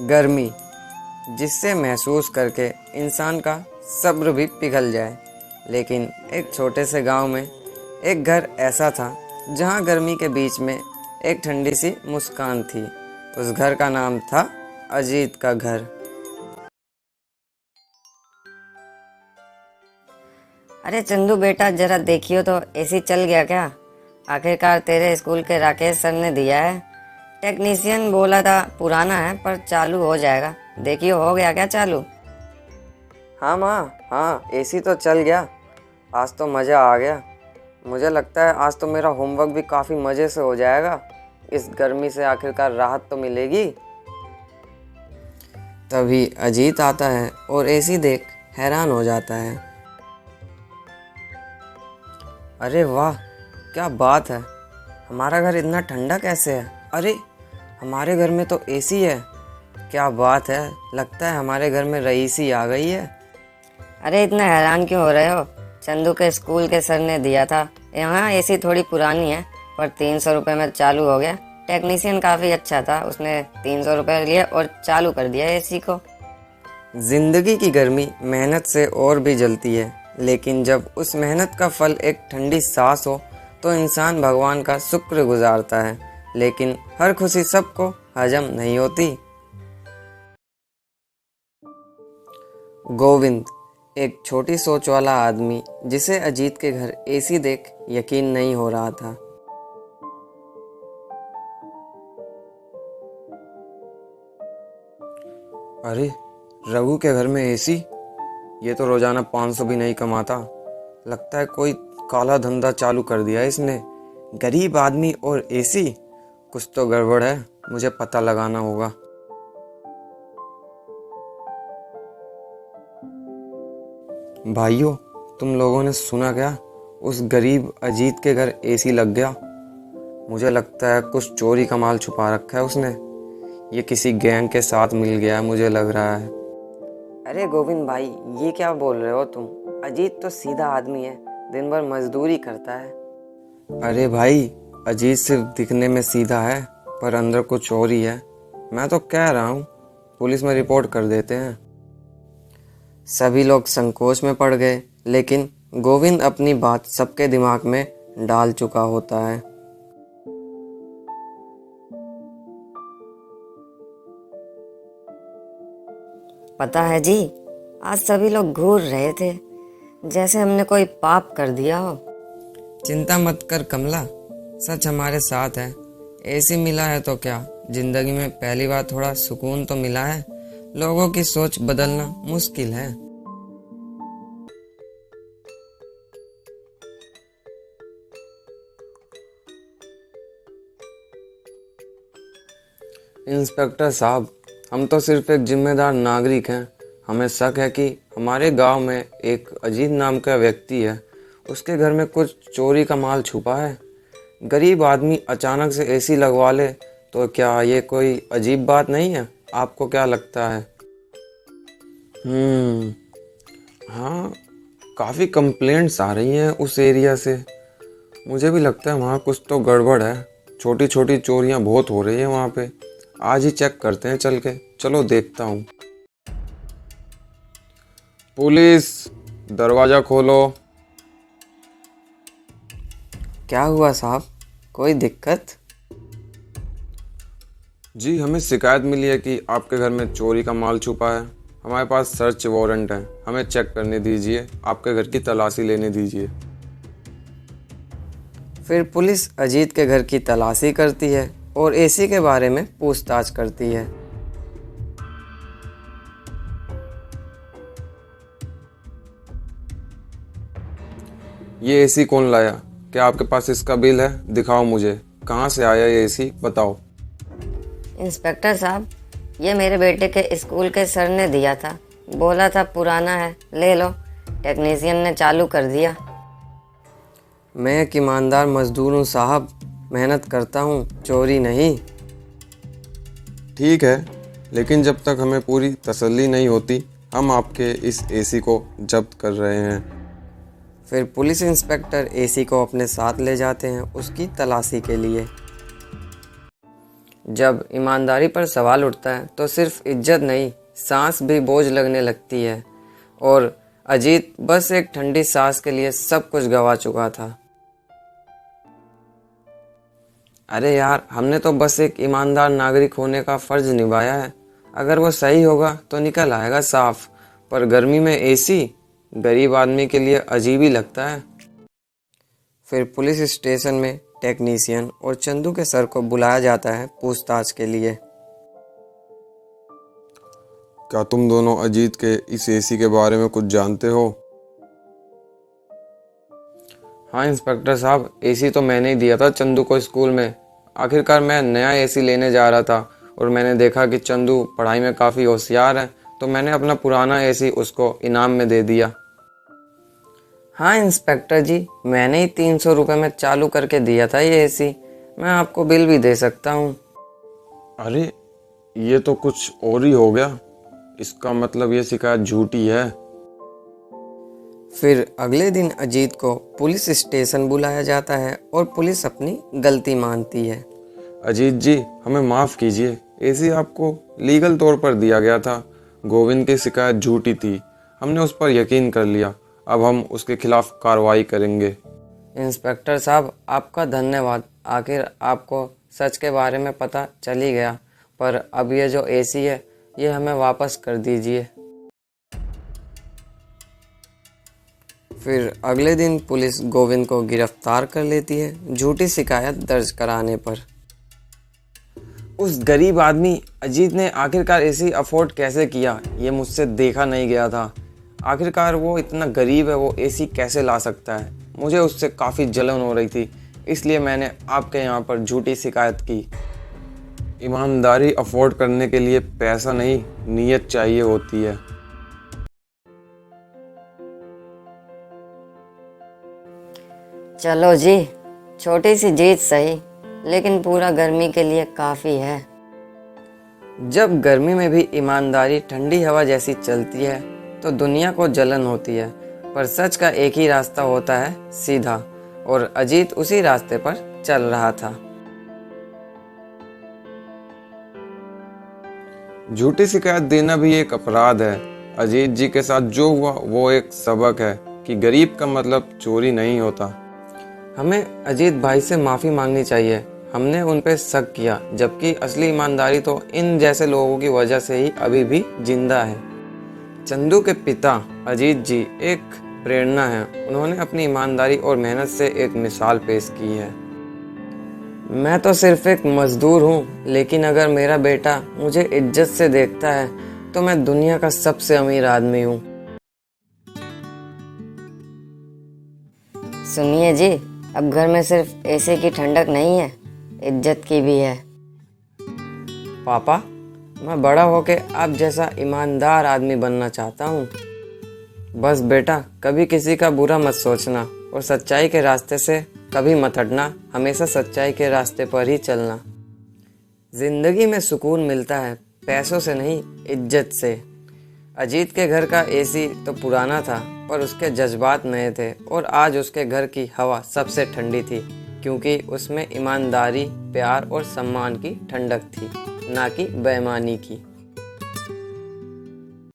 गर्मी, जिससे महसूस करके इंसान का सब्र भी पिघल जाए। लेकिन एक छोटे से गांव में एक घर ऐसा था जहां गर्मी के बीच में एक ठंडी सी मुस्कान थी। उस घर का नाम था अजीत का घर। अरे चंदू बेटा, जरा देखियो तो एसी चल गया क्या? आखिरकार तेरे स्कूल के राकेश सर ने दिया है। टेक्नीशियन बोला था पुराना है पर चालू हो जाएगा। देखियो हो गया क्या चालू? हाँ माँ, हाँ एसी तो चल गया। आज तो मज़ा आ गया। मुझे लगता है आज तो मेरा होमवर्क भी काफ़ी मज़े से हो जाएगा। इस गर्मी से आखिरकार राहत तो मिलेगी। तभी अजीत आता है और एसी देख हैरान हो जाता है। अरे वाह, क्या बात है! हमारा घर इतना ठंडा कैसे है? अरे हमारे घर में तो एसी है। क्या बात है, लगता है हमारे घर में रईसी आ गई है। अरे इतना हैरान क्यों हो रहे हो? चंदू के स्कूल के सर ने दिया था। यहाँ एसी थोड़ी पुरानी है पर 300 रुपये में चालू हो गया। टेक्नीशियन काफ़ी अच्छा था, उसने 300 रुपये लिए और चालू कर दिया एसी को। जिंदगी की गर्मी मेहनत से और भी जलती है, लेकिन जब उस मेहनत का फल एक ठंडी सांस हो तो इंसान भगवान का शुक्र गुजारता है। लेकिन हर खुशी सबको हजम नहीं होती। गोविंद, एक छोटी सोच वाला आदमी जिसे अजीत के घर एसी देख यकीन नहीं हो रहा था। अरे रघु के घर में एसी? ये तो रोजाना 500 भी नहीं कमाता। लगता है कोई काला धंधा चालू कर दिया इसने। गरीब आदमी और एसी, कुछ तो गड़बड़ है। मुझे पता लगाना होगा। भाइयों, तुम लोगों ने सुना क्या? उस गरीब अजीत के घर एसी लग गया। मुझे लगता है कुछ चोरी का माल छुपा रखा है उसने। ये किसी गैंग के साथ मिल गया है, मुझे लग रहा है। अरे गोविंद भाई, ये क्या बोल रहे हो तुम? अजीत तो सीधा आदमी है, दिन भर मजदूरी करता है। अरे भाई, अजीत सिर्फ दिखने में सीधा है पर अंदर कुछ और ही है। मैं तो कह रहा हूँ पुलिस में रिपोर्ट कर देते हैं। सभी लोग संकोच में पड़ गए, लेकिन गोविंद अपनी बात सबके दिमाग में डाल चुका होता है। पता है जी, आज सभी लोग घूर रहे थे जैसे हमने कोई पाप कर दिया हो। चिंता मत कर कमला, सच हमारे साथ है। एसी मिला है तो क्या, जिंदगी में पहली बार थोड़ा सुकून तो मिला है। लोगों की सोच बदलना मुश्किल है। इंस्पेक्टर साहब, हम तो सिर्फ एक जिम्मेदार नागरिक हैं। हमें शक है कि हमारे गांव में एक अजीत नाम का व्यक्ति है। उसके घर में कुछ चोरी का माल छुपा है। गरीब आदमी अचानक से एसी लगवा ले तो क्या ये कोई अजीब बात नहीं है? आपको क्या लगता है? हाँ, काफ़ी कंप्लेंट्स आ रही हैं उस एरिया से। मुझे भी लगता है वहाँ कुछ तो गड़बड़ है। छोटी छोटी चोरियाँ बहुत हो रही हैं वहाँ पे। आज ही चेक करते हैं चल के। चलो देखता हूँ। पुलिस, दरवाज़ा खोलो। क्या हुआ साहब, कोई दिक्कत? जी, हमें शिकायत मिली है कि आपके घर में चोरी का माल छुपा है। हमारे पास सर्च वारंट है, हमें चेक करने दीजिए। आपके घर की तलाशी लेने दीजिए। फिर पुलिस अजीत के घर की तलाशी करती है और एसी के बारे में पूछताछ करती है। ये एसी कौन लाया? क्या आपके पास इसका बिल है? दिखाओ मुझे। कहाँ से आया ये एसी, बताओ। इंस्पेक्टर साहब, ये मेरे बेटे के स्कूल के सर ने दिया था। बोला था पुराना है, ले लो। टेक्नीशियन ने चालू कर दिया। मैं एक ईमानदार मजदूर हूँ साहब, मेहनत करता हूँ, चोरी नहीं। ठीक है, लेकिन जब तक हमें पूरी तसल्ली नहीं होती, हम आपके इस एसी को जब्त कर रहे हैं। फिर पुलिस इंस्पेक्टर एसी को अपने साथ ले जाते हैं उसकी तलाशी के लिए। जब ईमानदारी पर सवाल उठता है तो सिर्फ इज्जत नहीं, सांस भी बोझ लगने लगती है। और अजीत बस एक ठंडी सांस के लिए सब कुछ गंवा चुका था। अरे यार, हमने तो बस एक ईमानदार नागरिक होने का फर्ज निभाया है। अगर वो सही होगा तो निकल आएगा साफ। पर गर्मी में एसी गरीब आदमी के लिए अजीब ही लगता है। फिर पुलिस स्टेशन में टेक्नीशियन और चंदू के सर को बुलाया जाता है पूछताछ के लिए। क्या तुम दोनों अजीत के इस एसी के बारे में कुछ जानते हो? हाँ इंस्पेक्टर साहब, एसी तो मैंने ही दिया था चंदू को स्कूल में। आखिरकार मैं नया एसी लेने जा रहा था और मैंने देखा कि चंदू पढ़ाई में काफ़ी होशियार है, तो मैंने अपना पुराना एसी उसको इनाम में दे दिया। हाँ इंस्पेक्टर जी, मैंने ही 300 रुपये में चालू करके दिया था ये एसी। मैं आपको बिल भी दे सकता हूँ। अरे ये तो कुछ और ही हो गया। इसका मतलब ये शिकायत झूठी है। फिर अगले दिन अजीत को पुलिस स्टेशन बुलाया जाता है और पुलिस अपनी गलती मानती है। अजीत जी, हमें माफ़ कीजिए। एसी आपको लीगल तौर पर दिया गया था। गोविंद की शिकायत झूठी थी, हमने उस पर यकीन कर लिया। अब हम उसके खिलाफ कार्रवाई करेंगे। इंस्पेक्टर साहब, आपका धन्यवाद। आखिर आपको सच के बारे में पता चल ही गया। पर अब ये जो एसी है ये हमें वापस कर दीजिए। फिर अगले दिन पुलिस गोविंद को गिरफ्तार कर लेती है झूठी शिकायत दर्ज कराने पर। उस गरीब आदमी अजीत ने आखिरकार एसी अफोर्ड कैसे किया, ये मुझसे देखा नहीं गया था। आखिरकार वो इतना गरीब है, वो एसी कैसे ला सकता है। मुझे उससे काफ़ी जलन हो रही थी, इसलिए मैंने आपके यहाँ पर झूठी शिकायत की। ईमानदारी अफोर्ड करने के लिए पैसा नहीं, नीयत चाहिए होती है। चलो जी, छोटी सी जीत सही, लेकिन पूरा गर्मी के लिए काफ़ी है। जब गर्मी में भी ईमानदारी ठंडी हवा जैसी चलती है तो दुनिया को जलन होती है। पर सच का एक ही रास्ता होता है, सीधा। और अजीत उसी रास्ते पर चल रहा था। झूठी शिकायत देना भी एक अपराध है। अजीत जी के साथ जो हुआ वो एक सबक है कि गरीब का मतलब चोरी नहीं होता। हमें अजीत भाई से माफ़ी मांगनी चाहिए। हमने उन पे शक किया, जबकि असली ईमानदारी तो इन जैसे लोगों की वजह से ही अभी भी जिंदा है। चंदू के पिता अजीत जी एक प्रेरणा है। उन्होंने अपनी ईमानदारी और मेहनत से एक मिसाल पेश की है। मैं तो सिर्फ एक मजदूर हूँ, लेकिन अगर मेरा बेटा मुझे इज्जत से देखता है तो मैं दुनिया का सबसे अमीर आदमी हूँ। सुनिए जी, अब घर में सिर्फ एसी की ठंडक नहीं है, इज्जत की भी है। पापा, मैं बड़ा होके आप जैसा ईमानदार आदमी बनना चाहता हूँ। बस बेटा, कभी किसी का बुरा मत सोचना और सच्चाई के रास्ते से कभी मत हटना। हमेशा सच्चाई के रास्ते पर ही चलना। जिंदगी में सुकून मिलता है पैसों से नहीं, इज्जत से। अजीत के घर का एसी तो पुराना था, पर उसके जज्बात नए थे। और आज उसके घर की हवा सबसे ठंडी थी, क्योंकि उसमें ईमानदारी, प्यार और सम्मान की ठंडक थी, ना कि बेईमानी की।